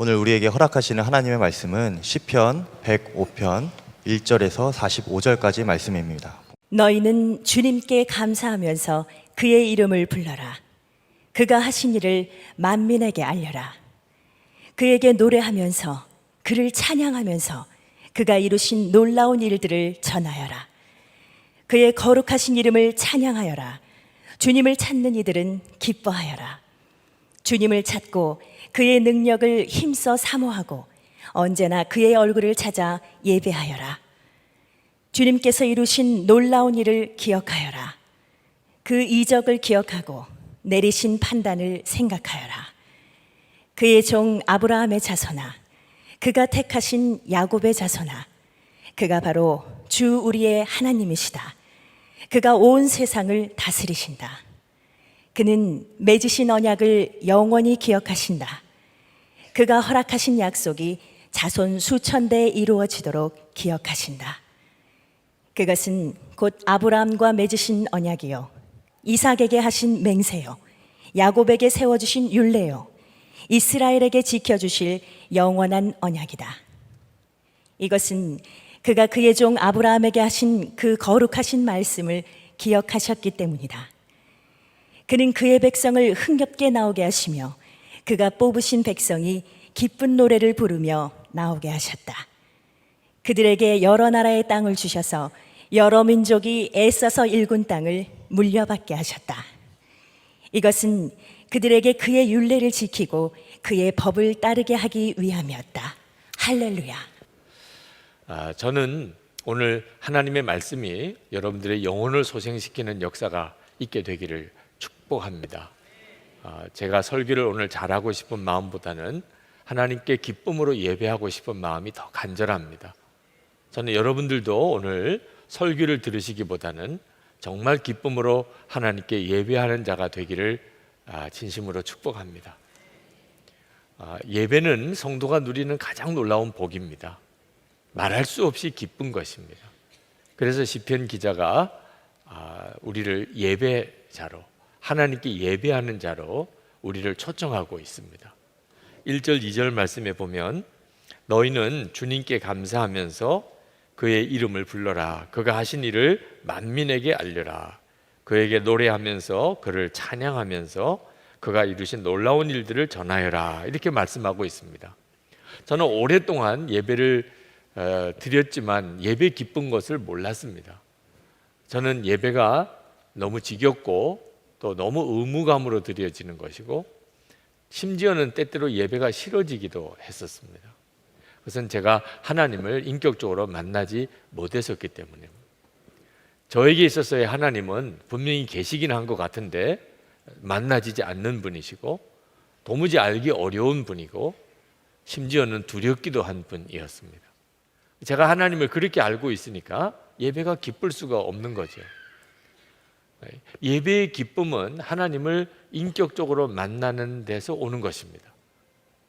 오늘 우리에게 허락하시는 하나님의 말씀은 시편 105편 1절에서 45절까지 말씀입니다. 너희는 주님께 감사하면서 그의 이름을 불러라. 그가 하신 일을 만민에게 알려라. 그에게 노래하면서 그를 찬양하면서 그가 이루신 놀라운 일들을 전하여라. 그의 거룩하신 이름을 찬양하여라. 주님을 찾는 이들은 기뻐하여라. 주님을 찾고 그의 능력을 힘써 사모하고 언제나 그의 얼굴을 찾아 예배하여라. 주님께서 이루신 놀라운 일을 기억하여라. 그 이적을 기억하고 내리신 판단을 생각하여라. 그의 종 아브라함의 자손아, 그가 택하신 야곱의 자손아, 그가 바로 주 우리의 하나님이시다. 그가 온 세상을 다스리신다. 그는 맺으신 언약을 영원히 기억하신다. 그가 허락하신 약속이 자손 수천 대에 이루어지도록 기억하신다. 그것은 곧 아브라함과 맺으신 언약이요, 이삭에게 하신 맹세요, 야곱에게 세워주신 율례요, 이스라엘에게 지켜주실 영원한 언약이다. 이것은 그가 그의 종 아브라함에게 하신 그 거룩하신 말씀을 기억하셨기 때문이다. 그는 그의 백성을 흥겹게 나오게 하시며 그가 뽑으신 백성이 기쁜 노래를 부르며 나오게 하셨다. 그들에게 여러 나라의 땅을 주셔서 여러 민족이 애써서 일군 땅을 물려받게 하셨다. 이것은 그들에게 그의 율례를 지키고 그의 법을 따르게 하기 위함이었다. 할렐루야. 저는 오늘 하나님의 말씀이 여러분들의 영혼을 소생시키는 역사가 있게 되기를 축복합니다. 제가 설교를 오늘 잘하고 싶은 마음보다는 하나님께 기쁨으로 예배하고 싶은 마음이 더 간절합니다. 저는 여러분들도 오늘 설교를 들으시기보다는 정말 기쁨으로 하나님께 예배하는 자가 되기를 진심으로 축복합니다. 예배는 성도가 누리는 가장 놀라운 복입니다. 말할 수 없이 기쁜 것입니다. 그래서 시편 기자가 우리를 예배자로, 하나님께 예배하는 자로 우리를 초청하고 있습니다. 1절 2절 말씀에 보면 너희는 주님께 감사하면서 그의 이름을 불러라. 그가 하신 일을 만민에게 알려라. 그에게 노래하면서 그를 찬양하면서 그가 이루신 놀라운 일들을 전하여라. 이렇게 말씀하고 있습니다. 저는 오랫동안 예배를 드렸지만 예배 기쁜 것을 몰랐습니다. 저는 예배가 너무 지겹고 또 너무 의무감으로 드려지는 것이고 심지어는 때때로 예배가 싫어지기도 했었습니다. 그것은 제가 하나님을 인격적으로 만나지 못했었기 때문입니다. 저에게 있어서의 하나님은 분명히 계시긴 한 것 같은데 만나지지 않는 분이시고 도무지 알기 어려운 분이고 심지어는 두렵기도 한 분이었습니다. 제가 하나님을 그렇게 알고 있으니까 예배가 기쁠 수가 없는 거죠. 예배의 기쁨은 하나님을 인격적으로 만나는 데서 오는 것입니다.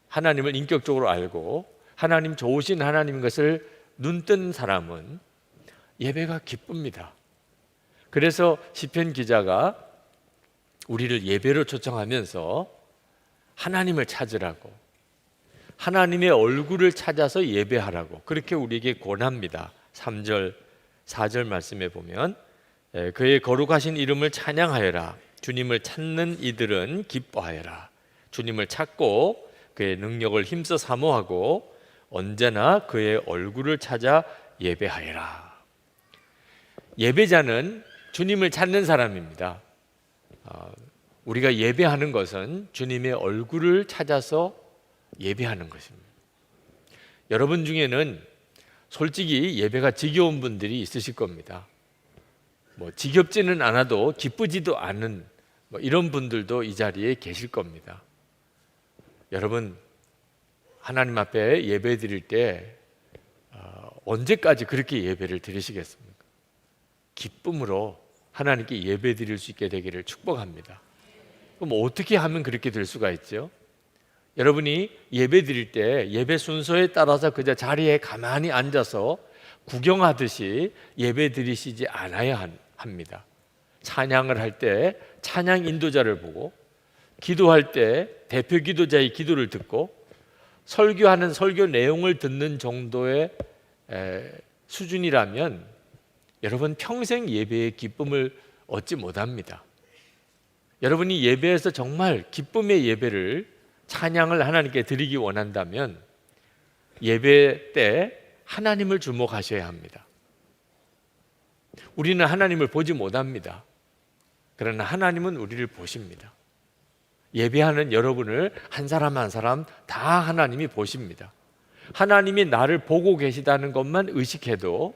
하나님을 인격적으로 알고 하나님 좋으신 하나님인 것을 눈뜬 사람은 예배가 기쁩니다. 그래서 시편 기자가 우리를 예배로 초청하면서 하나님을 찾으라고, 하나님의 얼굴을 찾아서 예배하라고 그렇게 우리에게 권합니다. 3절 4절 말씀에 보면 그의 거룩하신 이름을 찬양하여라. 주님을 찾는 이들은 기뻐하여라. 주님을 찾고 그의 능력을 힘써 사모하고 언제나 그의 얼굴을 찾아 예배하여라. 예배자는 주님을 찾는 사람입니다. 우리가 예배하는 것은 주님의 얼굴을 찾아서 예배하는 것입니다. 여러분 중에는 솔직히 예배가 지겨운 분들이 있으실 겁니다. 지겹지는 않아도 기쁘지도 않은 이런 분들도 이 자리에 계실 겁니다. 여러분, 하나님 앞에 예배 드릴 때 언제까지 그렇게 예배를 드리시겠습니까? 기쁨으로 하나님께 예배 드릴 수 있게 되기를 축복합니다. 그럼 어떻게 하면 그렇게 될 수가 있죠? 여러분이 예배 드릴 때 예배 순서에 따라서 그저 자리에 가만히 앉아서 구경하듯이 예배 드리시지 않아야 합니다. 찬양을 할 때 찬양 인도자를 보고, 기도할 때 대표 기도자의 기도를 듣고, 설교하는 설교 내용을 듣는 정도의 수준이라면 여러분 평생 예배의 기쁨을 얻지 못합니다. 여러분이 예배에서 정말 기쁨의 예배를, 찬양을 하나님께 드리기 원한다면 예배 때 하나님을 주목하셔야 합니다. 우리는 하나님을 보지 못합니다. 그러나 하나님은 우리를 보십니다. 예배하는 여러분을 한 사람 한 사람 다 하나님이 보십니다. 하나님이 나를 보고 계시다는 것만 의식해도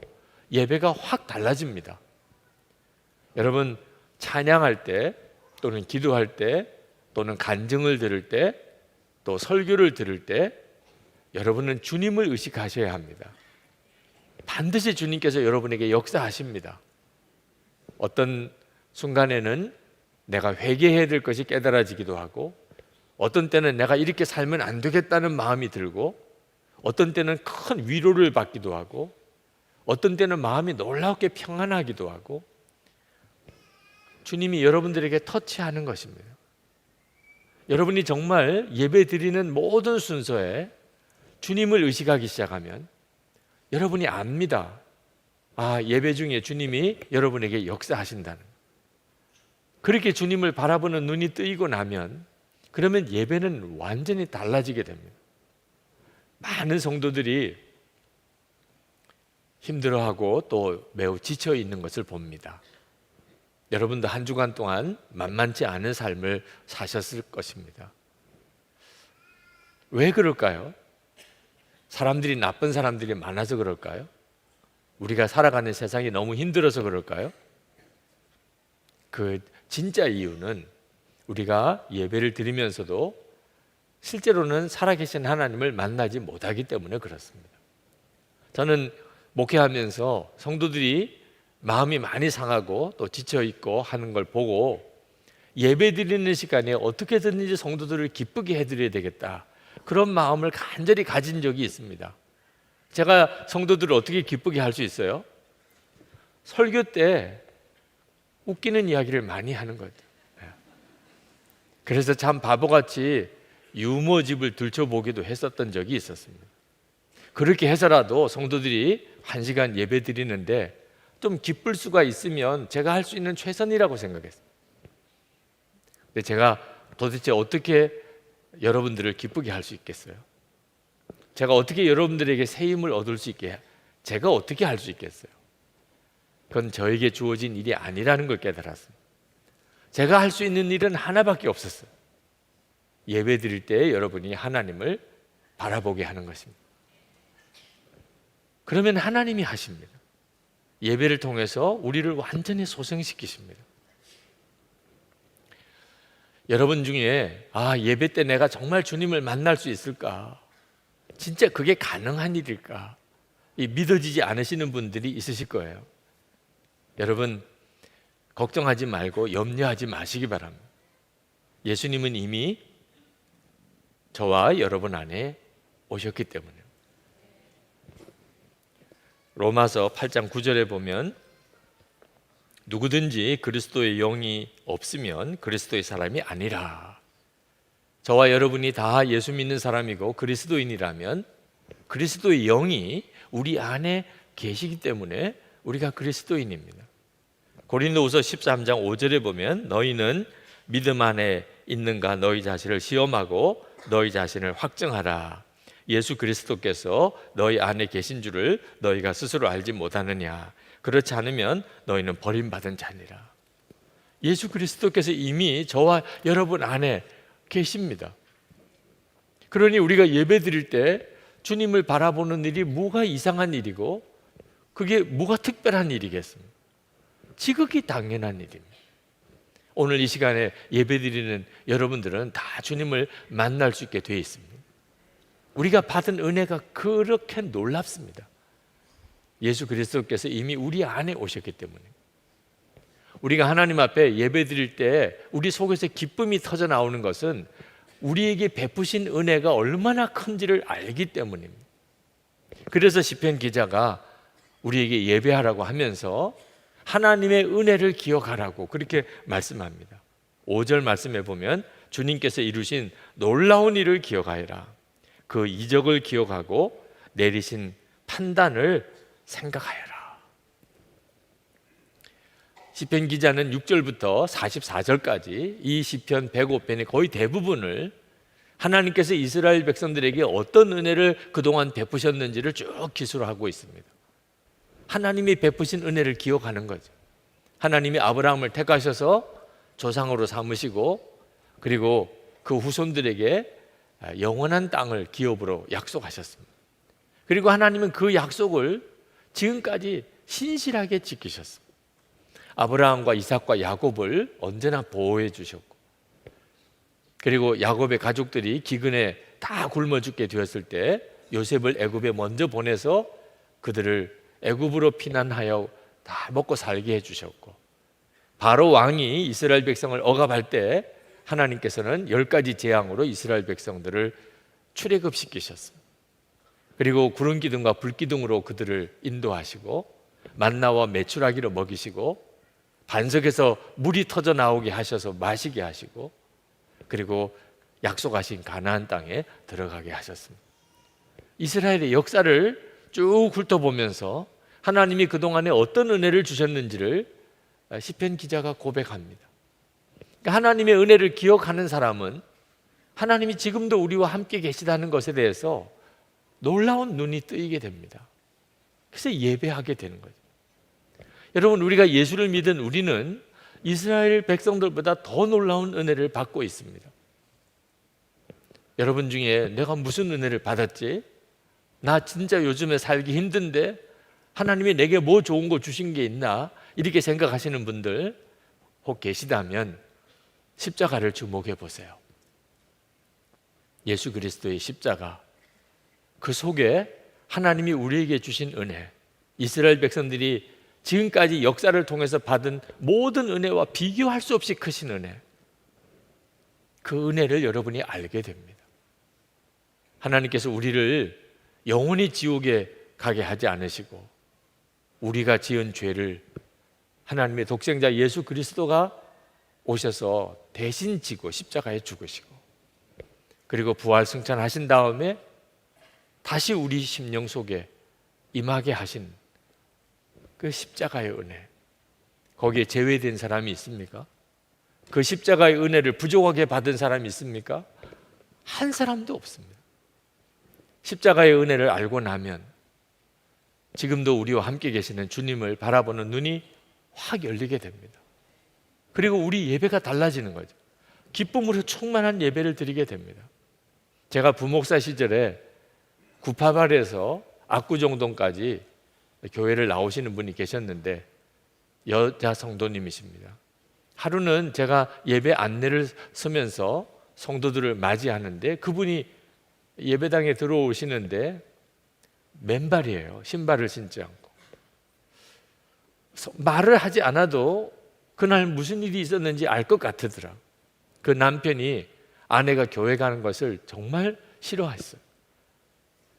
예배가 확 달라집니다. 여러분, 찬양할 때 또는 기도할 때 또는 간증을 들을 때 또 설교를 들을 때 여러분은 주님을 의식하셔야 합니다. 반드시 주님께서 여러분에게 역사하십니다. 어떤 순간에는 내가 회개해야 될 것이 깨달아지기도 하고, 어떤 때는 내가 이렇게 살면 안 되겠다는 마음이 들고, 어떤 때는 큰 위로를 받기도 하고, 어떤 때는 마음이 놀랍게 평안하기도 하고, 주님이 여러분들에게 터치하는 것입니다. 여러분이 정말 예배 드리는 모든 순서에 주님을 의식하기 시작하면 여러분이 압니다. 아, 예배 중에 주님이 여러분에게 역사하신다는. 그렇게 주님을 바라보는 눈이 뜨이고 나면 그러면 예배는 완전히 달라지게 됩니다. 많은 성도들이 힘들어하고 또 매우 지쳐 있는 것을 봅니다. 여러분도 한 주간 동안 만만치 않은 삶을 사셨을 것입니다. 왜 그럴까요? 사람들이, 나쁜 사람들이 많아서 그럴까요? 우리가 살아가는 세상이 너무 힘들어서 그럴까요? 그 진짜 이유는 우리가 예배를 드리면서도 실제로는 살아계신 하나님을 만나지 못하기 때문에 그렇습니다. 저는 목회하면서 성도들이 마음이 많이 상하고 또 지쳐있고 하는 걸 보고 예배 드리는 시간에 어떻게든지 성도들을 기쁘게 해드려야 되겠다, 그런 마음을 간절히 가진 적이 있습니다. 제가 성도들을 어떻게 기쁘게 할 수 있어요? 설교 때 웃기는 이야기를 많이 하는 거죠. 그래서 참 바보같이 유머집을 들춰보기도 했었던 적이 있었습니다. 그렇게 해서라도 성도들이 1시간 예배 드리는데 좀 기쁠 수가 있으면 제가 할 수 있는 최선이라고 생각했어요. 근데 제가 도대체 어떻게 여러분들을 기쁘게 할 수 있겠어요? 제가 어떻게 여러분들에게 새 힘을 얻을 수 있게, 제가 어떻게 할 수 있겠어요? 그건 저에게 주어진 일이 아니라는 걸 깨달았습니다. 제가 할 수 있는 일은 하나밖에 없었어요. 예배 드릴 때 여러분이 하나님을 바라보게 하는 것입니다. 그러면 하나님이 하십니다. 예배를 통해서 우리를 완전히 소생시키십니다. 여러분 중에 예배 때 내가 정말 주님을 만날 수 있을까? 진짜 그게 가능한 일일까? 믿어지지 않으시는 분들이 있으실 거예요. 여러분, 걱정하지 말고 염려하지 마시기 바랍니다. 예수님은 이미 저와 여러분 안에 오셨기 때문에. 로마서 8장 9절에 보면 누구든지 그리스도의 영이 없으면 그리스도의 사람이 아니라. 저와 여러분이 다 예수 믿는 사람이고 그리스도인이라면 그리스도의 영이 우리 안에 계시기 때문에 우리가 그리스도인입니다. 고린도후서 13장 5절에 보면 너희는 믿음 안에 있는가 너희 자신을 시험하고 너희 자신을 확증하라. 예수 그리스도께서 너희 안에 계신 줄을 너희가 스스로 알지 못하느냐. 그렇지 않으면 너희는 버림받은 자니라. 예수 그리스도께서 이미 저와 여러분 안에 계십니다. 그러니 우리가 예배 드릴 때 주님을 바라보는 일이 뭐가 이상한 일이고 그게 뭐가 특별한 일이겠습니까? 지극히 당연한 일입니다. 오늘 이 시간에 예배 드리는 여러분들은 다 주님을 만날 수 있게 되어 있습니다. 우리가 받은 은혜가 그렇게 놀랍습니다. 예수 그리스도께서 이미 우리 안에 오셨기 때문에. 우리가 하나님 앞에 예배 드릴 때 우리 속에서 기쁨이 터져 나오는 것은 우리에게 베푸신 은혜가 얼마나 큰지를 알기 때문입니다. 그래서 시편 기자가 우리에게 예배하라고 하면서 하나님의 은혜를 기억하라고 그렇게 말씀합니다. 5절 말씀에 보면 주님께서 이루신 놀라운 일을 기억하여라. 그 이적을 기억하고 내리신 판단을 생각하여라. 시편 기자는 6절부터 44절까지 이 시편 105편의 거의 대부분을 하나님께서 이스라엘 백성들에게 어떤 은혜를 그동안 베푸셨는지를 쭉 기술하고 있습니다. 하나님이 베푸신 은혜를 기억하는 거죠. 하나님이 아브라함을 택하셔서 조상으로 삼으시고 그리고 그 후손들에게 영원한 땅을 기업으로 약속하셨습니다. 그리고 하나님은 그 약속을 지금까지 신실하게 지키셨습니다. 아브라함과 이삭과 야곱을 언제나 보호해 주셨고, 그리고 야곱의 가족들이 기근에 다 굶어 죽게 되었을 때 요셉을 애굽에 먼저 보내서 그들을 애굽으로 피난하여 다 먹고 살게 해주셨고, 바로 왕이 이스라엘 백성을 억압할 때 하나님께서는 10가지 재앙으로 이스라엘 백성들을 출애굽시키셨습니다. 그리고 구름 기둥과 불 기둥으로 그들을 인도하시고 만나와 메추라기로 먹이시고 반석에서 물이 터져 나오게 하셔서 마시게 하시고 그리고 약속하신 가나안 땅에 들어가게 하셨습니다. 이스라엘의 역사를 쭉 훑어보면서 하나님이 그동안에 어떤 은혜를 주셨는지를 시편 기자가 고백합니다. 그러니까 하나님의 은혜를 기억하는 사람은 하나님이 지금도 우리와 함께 계시다는 것에 대해서 놀라운 눈이 뜨이게 됩니다. 그래서 예배하게 되는 거죠. 여러분, 우리가 예수를 믿은 우리는 이스라엘 백성들보다 더 놀라운 은혜를 받고 있습니다. 여러분 중에 내가 무슨 은혜를 받았지? 나 진짜 요즘에 살기 힘든데 하나님이 내게 뭐 좋은 거 주신 게 있나? 이렇게 생각하시는 분들 혹 계시다면 십자가를 주목해 보세요. 예수 그리스도의 십자가, 그 속에 하나님이 우리에게 주신 은혜, 이스라엘 백성들이 지금까지 역사를 통해서 받은 모든 은혜와 비교할 수 없이 크신 은혜, 그 은혜를 여러분이 알게 됩니다. 하나님께서 우리를 영원히 지옥에 가게 하지 않으시고 우리가 지은 죄를 하나님의 독생자 예수 그리스도가 오셔서 대신 지고 십자가에 죽으시고 그리고 부활 승천하신 다음에 다시 우리 심령 속에 임하게 하신 그 십자가의 은혜, 거기에 제외된 사람이 있습니까? 그 십자가의 은혜를 부족하게 받은 사람이 있습니까? 한 사람도 없습니다. 십자가의 은혜를 알고 나면 지금도 우리와 함께 계시는 주님을 바라보는 눈이 확 열리게 됩니다. 그리고 우리 예배가 달라지는 거죠. 기쁨으로 충만한 예배를 드리게 됩니다. 제가 부목사 시절에 구파발에서 압구정동까지 교회를 나오시는 분이 계셨는데 여자 성도님이십니다. 하루는 제가 예배 안내를 서면서 성도들을 맞이하는데 그분이 예배당에 들어오시는데 맨발이에요. 신발을 신지 않고. 말을 하지 않아도 그날 무슨 일이 있었는지 알 것 같으더라. 그 남편이 아내가 교회 가는 것을 정말 싫어했어요.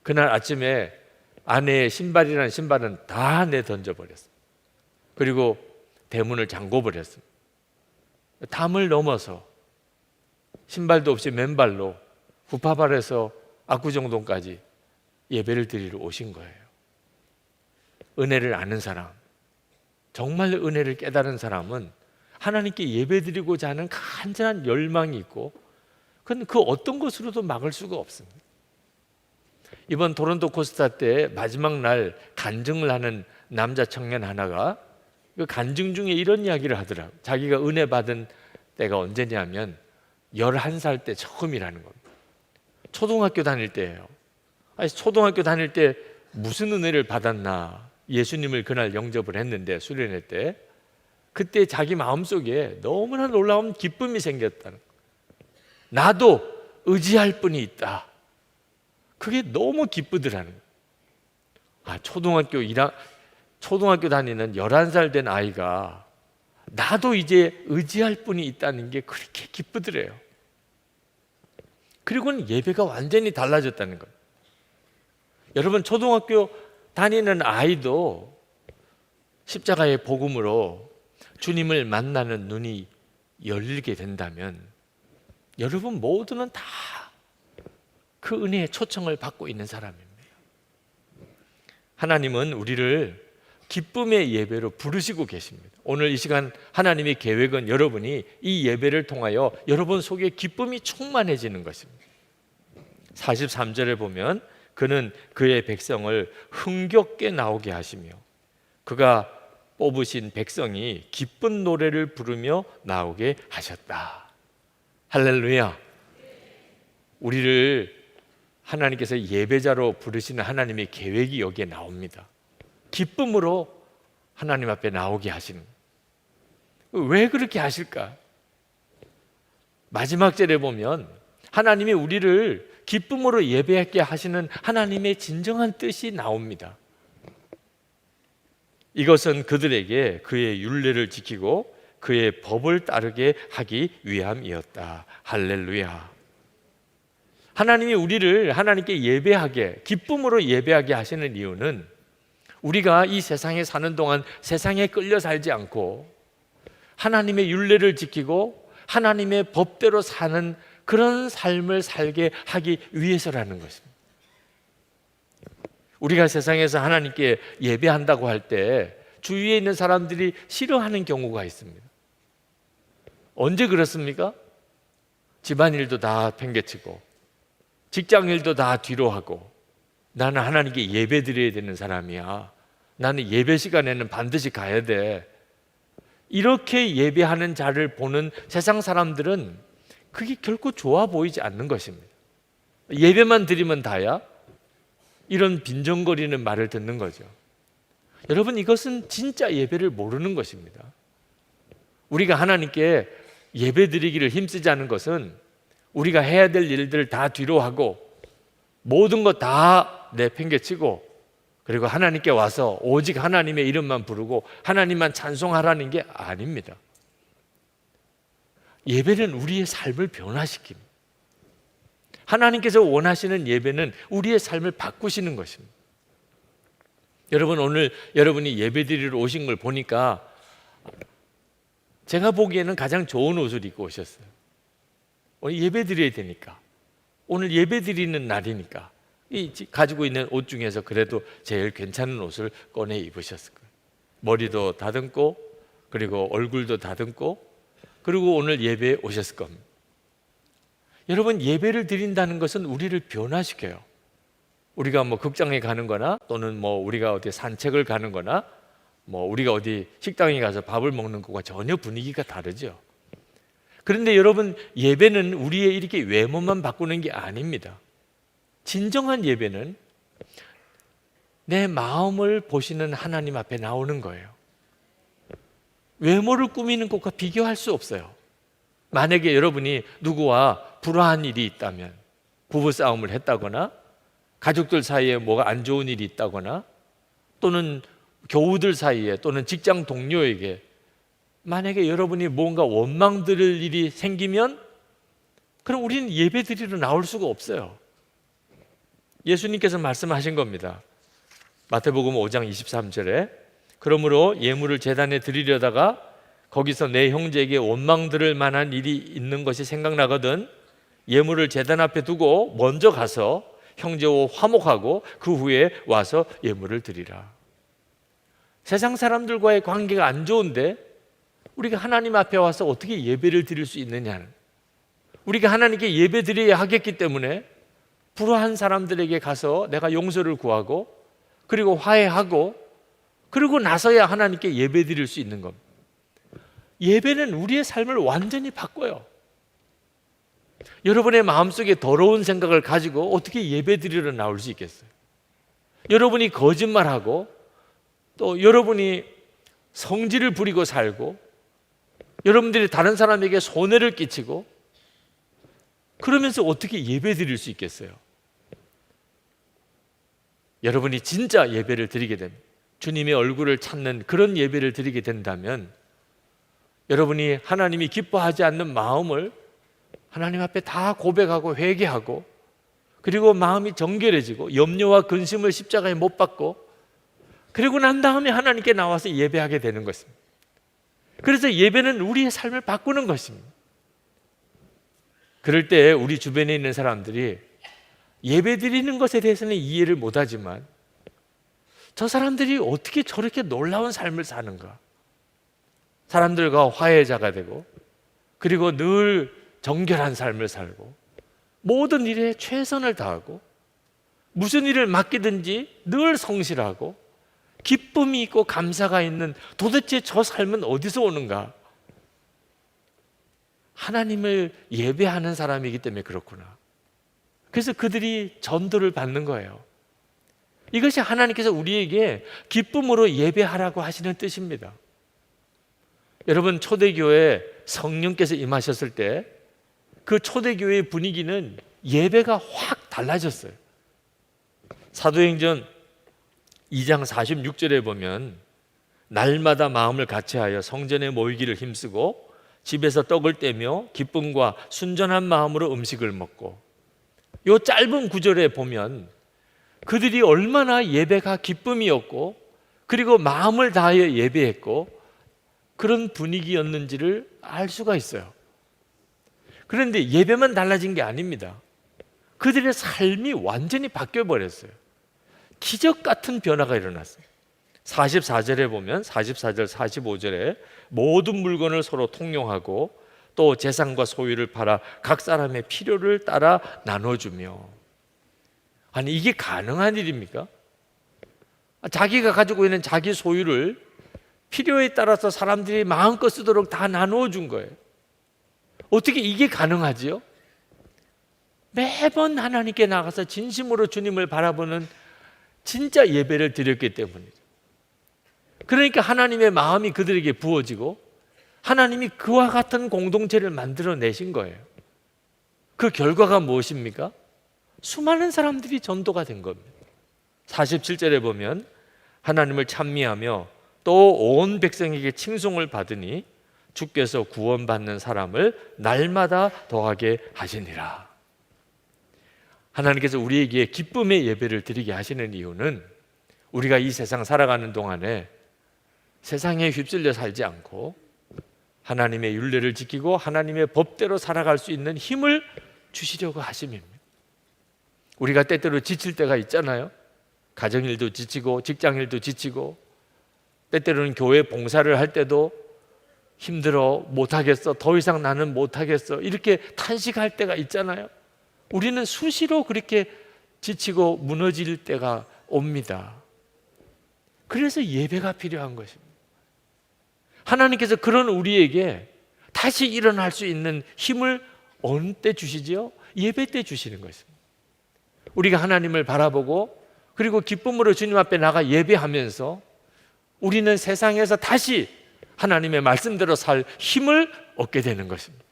그날 아침에 아내의 신발이라는 신발은 다 내던져버렸어요. 그리고 대문을 잠궈버렸어요. 담을 넘어서 신발도 없이 맨발로 구파발에서 압구정동까지 예배를 드리러 오신 거예요. 은혜를 아는 사람, 정말 은혜를 깨달은 사람은 하나님께 예배드리고자 하는 간절한 열망이 있고 그건 그 어떤 것으로도 막을 수가 없습니다. 이번 토론토 코스타 때 마지막 날 간증을 하는 남자 청년 하나가 그 간증 중에 이런 이야기를 하더라고요. 자기가 은혜 받은 때가 언제냐면 11살 때 처음이라는 겁니다. 초등학교 다닐 때예요. 아니, 초등학교 다닐 때 무슨 은혜를 받았나, 예수님을 그날 영접을 했는데 수련회 때 그때 자기 마음속에 너무나 놀라운 기쁨이 생겼다는 거예요. 나도 의지할 분이 있다. 그게 너무 기쁘더라는 거예요. 초등학교 다니는 11살 된 아이가 나도 이제 의지할 분이 있다는 게 그렇게 기쁘더래요. 그리고는 예배가 완전히 달라졌다는 거예요. 여러분, 초등학교 다니는 아이도 십자가의 복음으로 주님을 만나는 눈이 열리게 된다면 여러분 모두는 다 그 은혜의 초청을 받고 있는 사람입니다. 하나님은 우리를 기쁨의 예배로 부르시고 계십니다. 오늘 이 시간 하나님의 계획은 여러분이 이 예배를 통하여 여러분 속에 기쁨이 충만해지는 것입니다. 43절에 보면 그는 그의 백성을 흥겹게 나오게 하시며 그가 뽑으신 백성이 기쁜 노래를 부르며 나오게 하셨다. 할렐루야. 우리를 하나님께서 예배자로 부르시는 하나님의 계획이 여기에 나옵니다. 기쁨으로 하나님 앞에 나오게 하시는. 왜 그렇게 하실까? 마지막 절에 보면 하나님이 우리를 기쁨으로 예배하게 하시는 하나님의 진정한 뜻이 나옵니다. 이것은 그들에게 그의 율례를 지키고 그의 법을 따르게 하기 위함이었다. 할렐루야. 하나님이 우리를 하나님께 예배하게, 기쁨으로 예배하게 하시는 이유는 우리가 이 세상에 사는 동안 세상에 끌려 살지 않고 하나님의 율례를 지키고 하나님의 법대로 사는 그런 삶을 살게 하기 위해서라는 것입니다. 우리가 세상에서 하나님께 예배한다고 할 때 주위에 있는 사람들이 싫어하는 경우가 있습니다. 언제 그렇습니까? 집안일도 다 팽개치고 직장일도 다 뒤로 하고 나는 하나님께 예배 드려야 되는 사람이야. 나는 예배 시간에는 반드시 가야 돼. 이렇게 예배하는 자를 보는 세상 사람들은 그게 결코 좋아 보이지 않는 것입니다. 예배만 드리면 다야? 이런 빈정거리는 말을 듣는 거죠. 여러분, 이것은 진짜 예배를 모르는 것입니다. 우리가 하나님께 예배 드리기를 힘쓰지 않은 것은 우리가 해야 될 일들을 다 뒤로 하고 모든 것 다 내팽개치고 그리고 하나님께 와서 오직 하나님의 이름만 부르고 하나님만 찬송하라는 게 아닙니다. 예배는 우리의 삶을 변화시킵니다. 하나님께서 원하시는 예배는 우리의 삶을 바꾸시는 것입니다. 여러분, 오늘 여러분이 예배 드리러 오신 걸 보니까 제가 보기에는 가장 좋은 옷을 입고 오셨어요. 오늘 예배 드려야 되니까, 오늘 예배 드리는 날이니까 이 가지고 있는 옷 중에서 그래도 제일 괜찮은 옷을 꺼내 입으셨을 거예요. 머리도 다듬고 그리고 얼굴도 다듬고 그리고 오늘 예배에 오셨을 겁니다. 여러분, 예배를 드린다는 것은 우리를 변화시켜요. 우리가 뭐 극장에 가는 거나 또는 뭐 우리가 어디 산책을 가는 거나 뭐 우리가 어디 식당에 가서 밥을 먹는 것과 전혀 분위기가 다르죠. 그런데 여러분, 예배는 우리의 이렇게 외모만 바꾸는 게 아닙니다. 진정한 예배는 내 마음을 보시는 하나님 앞에 나오는 거예요. 외모를 꾸미는 것과 비교할 수 없어요. 만약에 여러분이 누구와 불화한 일이 있다면, 부부싸움을 했다거나 가족들 사이에 뭐가 안 좋은 일이 있다거나 또는 교우들 사이에 또는 직장 동료에게 만약에 여러분이 뭔가 원망 들을 일이 생기면 그럼 우리는 예배 드리러 나올 수가 없어요. 예수님께서 말씀하신 겁니다. 마태복음 5장 23절에 그러므로 예물을 제단에 드리려다가 거기서 내 형제에게 원망 들을 만한 일이 있는 것이 생각나거든 예물을 제단 앞에 두고 먼저 가서 형제와 화목하고 그 후에 와서 예물을 드리라. 세상 사람들과의 관계가 안 좋은데 우리가 하나님 앞에 와서 어떻게 예배를 드릴 수 있느냐는, 우리가 하나님께 예배 드려야 하겠기 때문에 불화한 사람들에게 가서 내가 용서를 구하고 그리고 화해하고 그리고 나서야 하나님께 예배 드릴 수 있는 겁니다. 예배는 우리의 삶을 완전히 바꿔요. 여러분의 마음속에 더러운 생각을 가지고 어떻게 예배 드리러 나올 수 있겠어요? 여러분이 거짓말하고 또 여러분이 성질을 부리고 살고 여러분들이 다른 사람에게 손해를 끼치고 그러면서 어떻게 예배 드릴 수 있겠어요? 여러분이 진짜 예배를 드리게 됩니다. 주님의 얼굴을 찾는 그런 예배를 드리게 된다면 여러분이 하나님이 기뻐하지 않는 마음을 하나님 앞에 다 고백하고 회개하고 그리고 마음이 정결해지고 염려와 근심을 십자가에 못 박고 그리고 난 다음에 하나님께 나와서 예배하게 되는 것입니다. 그래서 예배는 우리의 삶을 바꾸는 것입니다. 그럴 때 우리 주변에 있는 사람들이 예배 드리는 것에 대해서는 이해를 못하지만 저 사람들이 어떻게 저렇게 놀라운 삶을 사는가? 사람들과 화해자가 되고, 그리고 늘 정결한 삶을 살고, 모든 일에 최선을 다하고, 무슨 일을 맡기든지 늘 성실하고, 기쁨이 있고 감사가 있는, 도대체 저 삶은 어디서 오는가? 하나님을 예배하는 사람이기 때문에 그렇구나. 그래서 그들이 전도를 받는 거예요. 이것이 하나님께서 우리에게 기쁨으로 예배하라고 하시는 뜻입니다. 여러분, 초대교회 성령께서 임하셨을 때 그 초대교회의 분위기는 예배가 확 달라졌어요. 사도행전 2장 46절에 보면 날마다 마음을 같이하여 성전에 모이기를 힘쓰고 집에서 떡을 떼며 기쁨과 순전한 마음으로 음식을 먹고, 이 짧은 구절에 보면 그들이 얼마나 예배가 기쁨이었고, 그리고 마음을 다하여 예배했고, 그런 분위기였는지를 알 수가 있어요. 그런데 예배만 달라진 게 아닙니다. 그들의 삶이 완전히 바뀌어 버렸어요. 기적 같은 변화가 일어났어요. 44절에 보면 44절 45절에 모든 물건을 서로 통용하고 또 재산과 소유를 팔아 각 사람의 필요를 따라 나눠주며. 아니, 이게 가능한 일입니까? 자기가 가지고 있는 자기 소유를 필요에 따라서 사람들이 마음껏 쓰도록 다 나누어 준 거예요. 어떻게 이게 가능하지요? 매번 하나님께 나가서 진심으로 주님을 바라보는 진짜 예배를 드렸기 때문이죠. 그러니까 하나님의 마음이 그들에게 부어지고 하나님이 그와 같은 공동체를 만들어내신 거예요. 그 결과가 무엇입니까? 수많은 사람들이 전도가 된 겁니다. 47절에 보면 하나님을 찬미하며 또 온 백성에게 칭송을 받으니 주께서 구원받는 사람을 날마다 더하게 하시니라. 하나님께서 우리에게 기쁨의 예배를 드리게 하시는 이유는 우리가 이 세상 살아가는 동안에 세상에 휩쓸려 살지 않고 하나님의 율례를 지키고 하나님의 법대로 살아갈 수 있는 힘을 주시려고 하심입니다. 우리가 때때로 지칠 때가 있잖아요. 가정일도 지치고 직장일도 지치고, 때때로는 교회 봉사를 할 때도 힘들어, 못하겠어, 더 이상 나는 못하겠어, 이렇게 탄식할 때가 있잖아요. 우리는 수시로 그렇게 지치고 무너질 때가 옵니다. 그래서 예배가 필요한 것입니다. 하나님께서 그런 우리에게 다시 일어날 수 있는 힘을 어느 때 주시지요? 예배 때 주시는 것입니다. 우리가 하나님을 바라보고 그리고 기쁨으로 주님 앞에 나가 예배하면서 우리는 세상에서 다시 하나님의 말씀대로 살 힘을 얻게 되는 것입니다.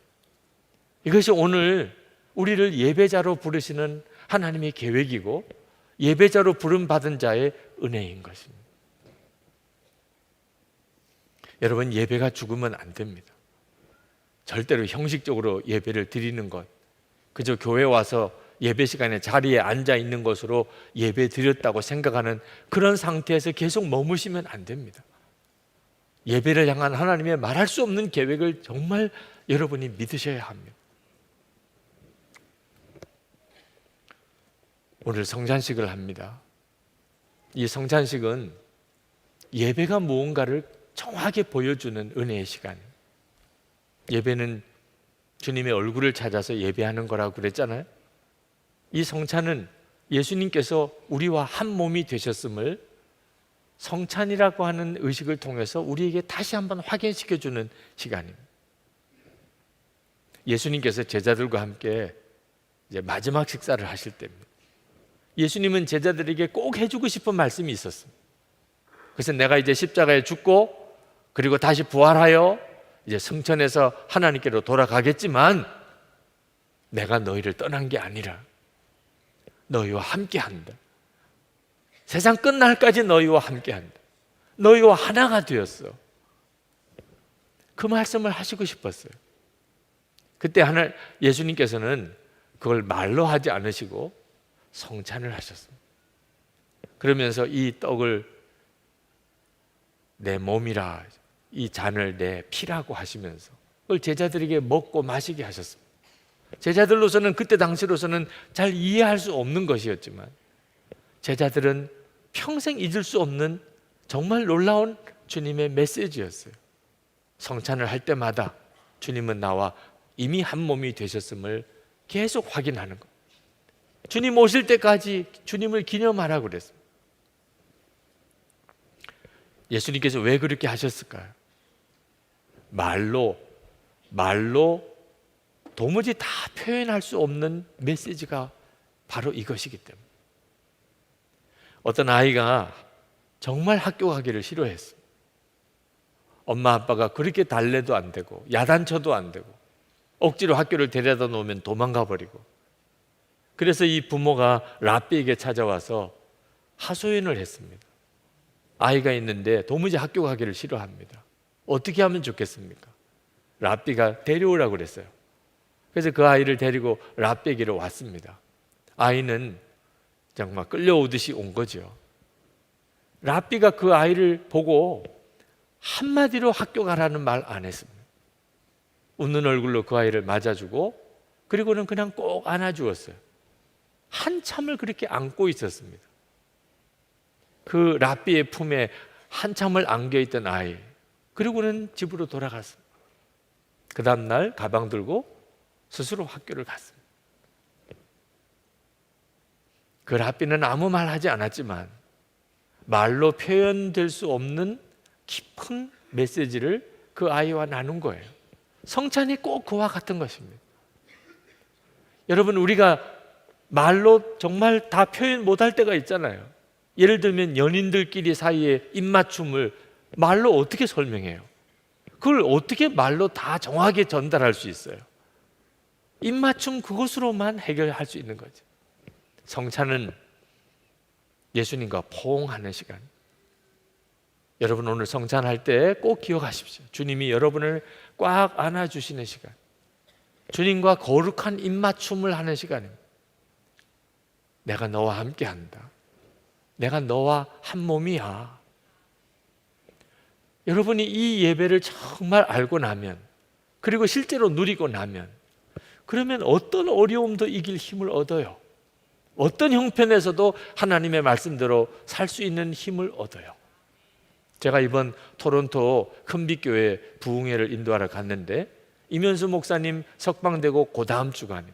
이것이 오늘 우리를 예배자로 부르시는 하나님의 계획이고 예배자로 부름받은 자의 은혜인 것입니다. 여러분, 예배가 죽으면 안 됩니다. 절대로 형식적으로 예배를 드리는 것, 그저 교회 와서 예배 시간에 자리에 앉아 있는 것으로 예배 드렸다고 생각하는 그런 상태에서 계속 머무시면 안 됩니다. 예배를 향한 하나님의 말할 수 없는 계획을 정말 여러분이 믿으셔야 합니다. 오늘 성찬식을 합니다. 이 성찬식은 예배가 무언가를 정확하게 보여주는 은혜의 시간입니다. 예배는 주님의 얼굴을 찾아서 예배하는 거라고 그랬잖아요. 이 성찬은 예수님께서 우리와 한 몸이 되셨음을 성찬이라고 하는 의식을 통해서 우리에게 다시 한번 확인시켜주는 시간입니다. 예수님께서 제자들과 함께 이제 마지막 식사를 하실 때입니다. 예수님은 제자들에게 꼭 해주고 싶은 말씀이 있었습니다. 그래서 내가 이제 십자가에 죽고 그리고 다시 부활하여 이제 성천에서 하나님께로 돌아가겠지만 내가 너희를 떠난 게 아니라 너희와 함께한다. 세상 끝날까지 너희와 함께한다. 너희와 하나가 되었어. 그 말씀을 하시고 싶었어요. 그때 예수님께서는 그걸 말로 하지 않으시고 성찬을 하셨습니다. 그러면서 이 떡을 내 몸이라, 이 잔을 내 피라고 하시면서 그걸 제자들에게 먹고 마시게 하셨습니다. 제자들로서는 그때 당시로서는 잘 이해할 수 없는 것이었지만 제자들은 평생 잊을 수 없는 정말 놀라운 주님의 메시지였어요. 성찬을 할 때마다 주님은 나와 이미 한 몸이 되셨음을 계속 확인하는 것. 주님 오실 때까지 주님을 기념하라고 그랬습니다. 예수님께서 왜 그렇게 하셨을까요? 말로 도무지 다 표현할 수 없는 메시지가 바로 이것이기 때문에. 어떤 아이가 정말 학교 가기를 싫어했어요. 엄마 아빠가 그렇게 달래도 안 되고 야단쳐도 안 되고 억지로 학교를 데려다 놓으면 도망가 버리고, 그래서 이 부모가 랍비에게 찾아와서 하소연을 했습니다. 아이가 있는데 도무지 학교 가기를 싫어합니다. 어떻게 하면 좋겠습니까? 랍비가 데려오라고 그랬어요. 그래서 그 아이를 데리고 랍비에게로 왔습니다. 아이는 정말 끌려오듯이 온 거죠. 랍비가 그 아이를 보고 한마디로 학교 가라는 말 안 했습니다. 웃는 얼굴로 그 아이를 맞아주고 그리고는 그냥 꼭 안아주었어요. 한참을 그렇게 안고 있었습니다. 그 랍비의 품에 한참을 안겨있던 아이, 그리고는 집으로 돌아갔습니다. 그 다음날 가방 들고 스스로 학교를 갔습니다. 그 랍비는 아무 말 하지 않았지만 말로 표현될 수 없는 깊은 메시지를 그 아이와 나눈 거예요. 성찬이 꼭 그와 같은 것입니다. 여러분, 우리가 말로 정말 다 표현 못할 때가 있잖아요. 예를 들면 연인들끼리 사이에 입맞춤을 말로 어떻게 설명해요? 그걸 어떻게 말로 다 정확하게 전달할 수 있어요? 입맞춤 그것으로만 해결할 수 있는 거죠. 성찬은 예수님과 포옹하는 시간. 여러분, 오늘 성찬할 때 꼭 기억하십시오. 주님이 여러분을 꽉 안아주시는 시간, 주님과 거룩한 입맞춤을 하는 시간입니다. 내가 너와 함께 한다. 내가 너와 한 몸이야. 여러분이 이 예배를 정말 알고 나면, 그리고 실제로 누리고 나면, 그러면 어떤 어려움도 이길 힘을 얻어요. 어떤 형편에서도 하나님의 말씀대로 살 수 있는 힘을 얻어요. 제가 이번 토론토 큰빛교회 부흥회를 인도하러 갔는데 이면수 목사님 석방되고 그 다음 주간에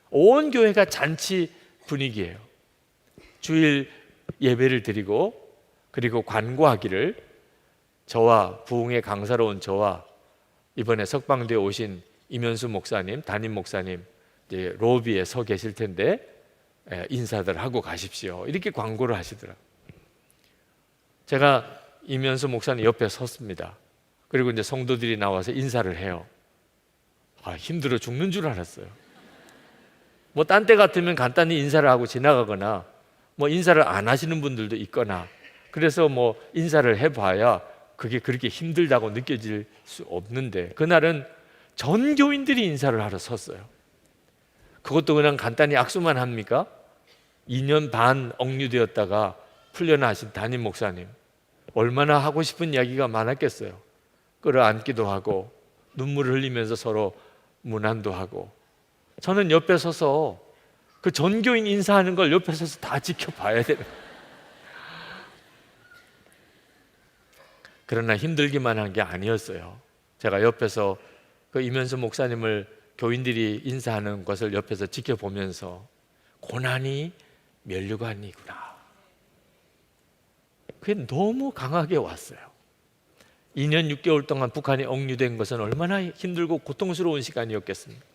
온 교회가 잔치 분위기예요. 주일 예배를 드리고 그리고 관고하기를 저와 부흥회 강사로 온 저와 이번에 석방되어 오신 이면수 목사님, 담임 목사님 이제 로비에 서 계실 텐데 인사들 하고 가십시오. 이렇게 광고를 하시더라고요. 제가 이면수 목사님 옆에 섰습니다. 그리고 이제 성도들이 나와서 인사를 해요. 힘들어 죽는 줄 알았어요. 뭐 딴 때 같으면 간단히 인사를 하고 지나가거나 뭐 인사를 안 하시는 분들도 있거나, 그래서 뭐 인사를 해봐야 그게 그렇게 힘들다고 느껴질 수 없는데, 그날은 전 교인들이 인사를 하러 섰어요. 그것도 그냥 간단히 악수만 합니까? 2년 반 억류되었다가 풀려나신 담임 목사님, 얼마나 하고 싶은 이야기가 많았겠어요. 끌어안기도 하고 눈물을 흘리면서 서로 문안도 하고, 저는 옆에 서서 그 전교인 인사하는 걸 옆에 서서 다 지켜봐야 되는. 그러나 힘들기만 한 게 아니었어요. 제가 옆에서 그 이면수 목사님을 교인들이 인사하는 것을 옆에서 지켜보면서 고난이 면류관이구나, 그게 너무 강하게 왔어요. 2년 6개월 동안 북한에 억류된 것은 얼마나 힘들고 고통스러운 시간이었겠습니까?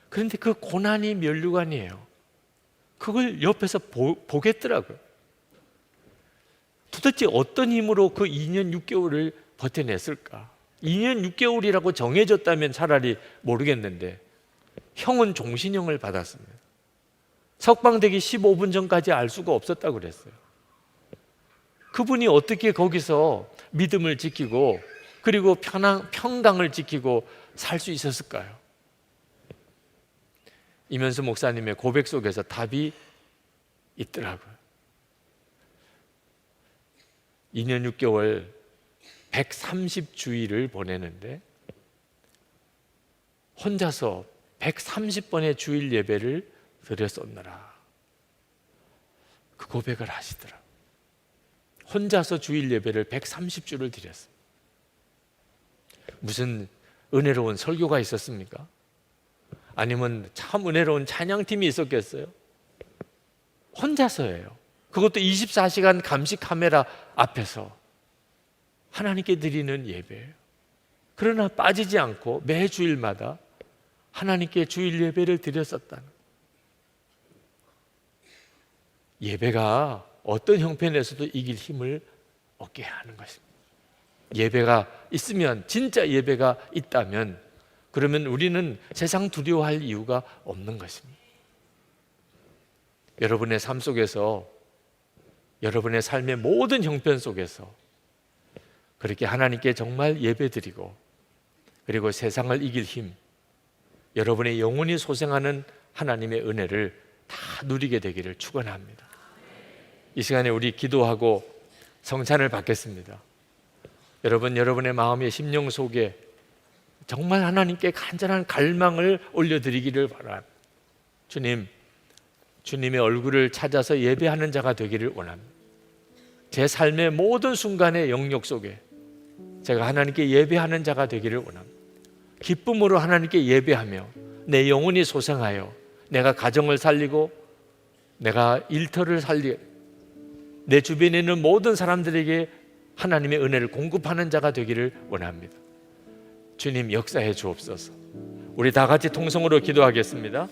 그런데 그 고난이 면류관이에요. 그걸 옆에서 보겠더라고요. 도대체 어떤 힘으로 그 2년 6개월을 버텨냈을까? 2년 6개월이라고 정해졌다면 차라리 모르겠는데 형은 종신형을 받았습니다. 석방되기 15분 전까지 알 수가 없었다고 그랬어요. 그분이 어떻게 거기서 믿음을 지키고 그리고 평강을 지키고 살 수 있었을까요? 이면수 목사님의 고백 속에서 답이 있더라고요. 2년 6개월 130주일을 보내는데 혼자서 130번의 주일 예배를 드렸었느라. 그 고백을 하시더라. 혼자서 주일 예배를 130주를 드렸어요. 무슨 은혜로운 설교가 있었습니까? 아니면 참 은혜로운 찬양팀이 있었겠어요? 혼자서예요. 그것도 24시간 감시 카메라 앞에서 하나님께 드리는 예배예요. 그러나 빠지지 않고 매 주일마다 하나님께 주일 예배를 드렸었다는. 예배가 어떤 형편에서도 이길 힘을 얻게 하는 것입니다. 예배가 있으면, 진짜 예배가 있다면, 그러면 우리는 세상 두려워할 이유가 없는 것입니다. 여러분의 삶 속에서, 여러분의 삶의 모든 형편 속에서 그렇게 하나님께 정말 예배드리고, 그리고 세상을 이길 힘, 여러분의 영혼이 소생하는 하나님의 은혜를 다 누리게 되기를 축원합니다. 이 시간에 우리 기도하고 성찬을 받겠습니다. 여러분, 여러분의 마음의 심령 속에 정말 하나님께 간절한 갈망을 올려드리기를 바랍니다. 주님, 주님의 얼굴을 찾아서 예배하는 자가 되기를 원합니다. 제 삶의 모든 순간의 영역 속에 제가 하나님께 예배하는 자가 되기를 원합니다. 기쁨으로 하나님께 예배하며 내 영혼이 소생하여 내가 가정을 살리고 내가 일터를 살리고 내 주변에 있는 모든 사람들에게 하나님의 은혜를 공급하는 자가 되기를 원합니다. 주님, 역사해 주옵소서. 우리 다 같이 통성으로 기도하겠습니다.